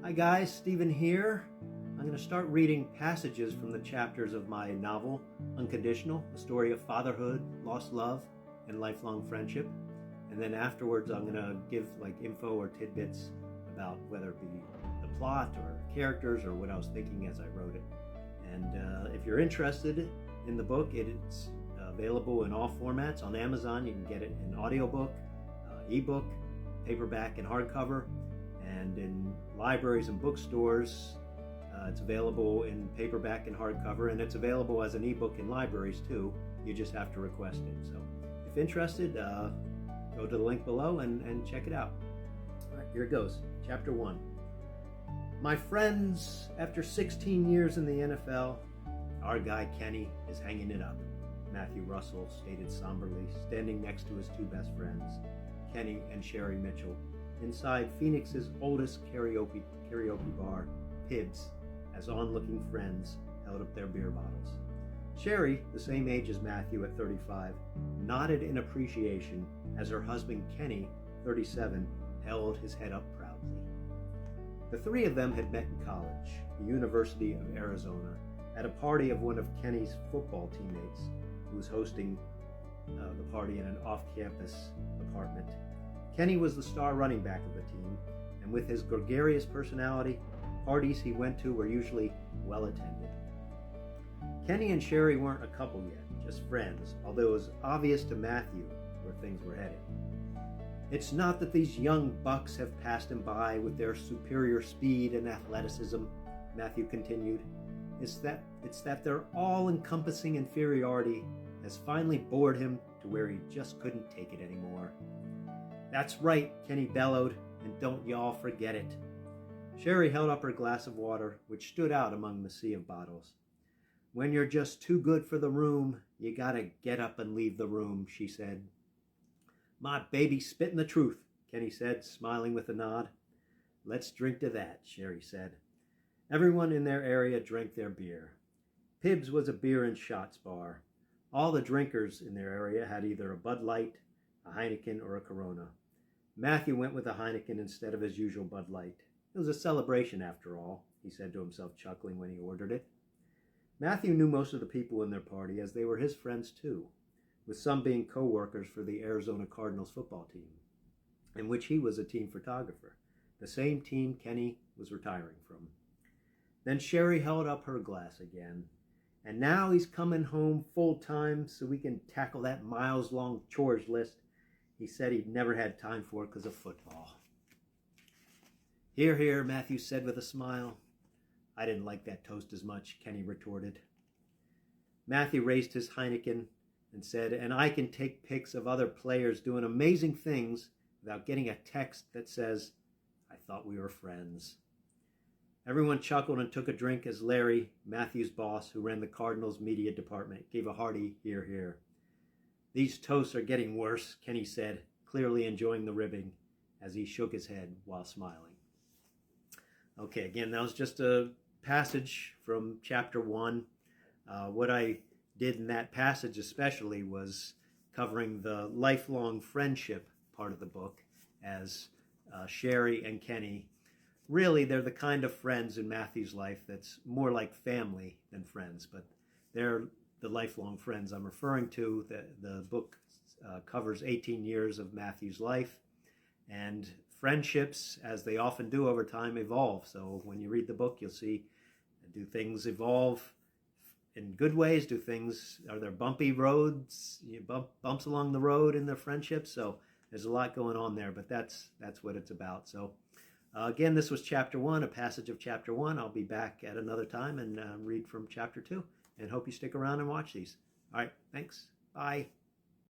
Hi guys, Stephen here. I'm going to start reading passages from the chapters of my novel, Unconditional, the story of fatherhood, lost love, and lifelong friendship. And then afterwards I'm going to give info or tidbits about whether it be the plot or characters or what I was thinking as I wrote it. And if you're interested in the book, it's available in all formats. On Amazon, you can get it in audiobook, ebook, paperback, and hardcover. And in libraries and bookstores, it's available in paperback and hardcover, and it's available as an ebook in libraries too. You just have to request it. So if interested, go to the link below and check it out. All right, here it goes. Chapter 1. My friends, after 16 years in the NFL, our guy Kenny is hanging it up, Matthew Russell stated somberly, standing next to his two best friends, Kenny and Sherry Mitchell, inside Phoenix's oldest karaoke bar, Pibs, as onlooking friends held up their beer bottles. Sherry, the same age as Matthew at 35, nodded in appreciation as her husband Kenny, 37, held his head up proudly. The three of them had met in college, the University of Arizona, at a party of one of Kenny's football teammates, who was hosting the party in an off-campus apartment. Kenny was the star running back of the team, and with his gregarious personality, parties he went to were usually well attended. Kenny and Sherry weren't a couple yet, just friends, although it was obvious to Matthew where things were headed. It's not that these young bucks have passed him by with their superior speed and athleticism, Matthew continued. It's that their all-encompassing inferiority has finally bored him to where he just couldn't take it anymore. That's right, Kenny bellowed, and don't y'all forget it. Sherry held up her glass of water, which stood out among the sea of bottles. When you're just too good for the room, you gotta get up and leave the room, she said. My baby's spitting the truth, Kenny said, smiling with a nod. Let's drink to that, Sherry said. Everyone in their area drank their beer. Pibs was a beer and shots bar. All the drinkers in their area had either a Bud Light, a Heineken, or a Corona. Matthew went with a Heineken instead of his usual Bud Light. It was a celebration after all, he said to himself, chuckling when he ordered it. Matthew knew most of the people in their party, as they were his friends too, with some being co-workers for the Arizona Cardinals football team, in which he was a team photographer, the same team Kenny was retiring from. Then Sherry held up her glass again. And now he's coming home full time so we can tackle that miles-long chores list he said he'd never had time for because of football. Hear, hear, Matthew said with a smile. I didn't like that toast as much, Kenny retorted. Matthew raised his Heineken and said, and I can take pics of other players doing amazing things without getting a text that says, I thought we were friends. Everyone chuckled and took a drink as Larry, Matthew's boss, who ran the Cardinals media department, gave a hearty hear, hear. These toasts are getting worse, Kenny said, clearly enjoying the ribbing as he shook his head while smiling. Okay, again, that was just a passage from chapter 1. What I did in that passage especially was covering the lifelong friendship part of the book, as Sherry and Kenny, really they're the kind of friends in Matthew's life that's more like family than friends, but they're the lifelong friends I'm referring to. The book covers 18 years of Matthew's life, and friendships, as they often do over time, evolve. So when you read the book, you'll see, do things evolve in good ways? Are there bumpy roads, bumps along the road in their friendships? So there's a lot going on there, but that's what it's about. So again, this was chapter 1, a passage of chapter 1. I'll be back at another time and read from chapter 2, and hope you stick around and watch these. All right, thanks. Bye.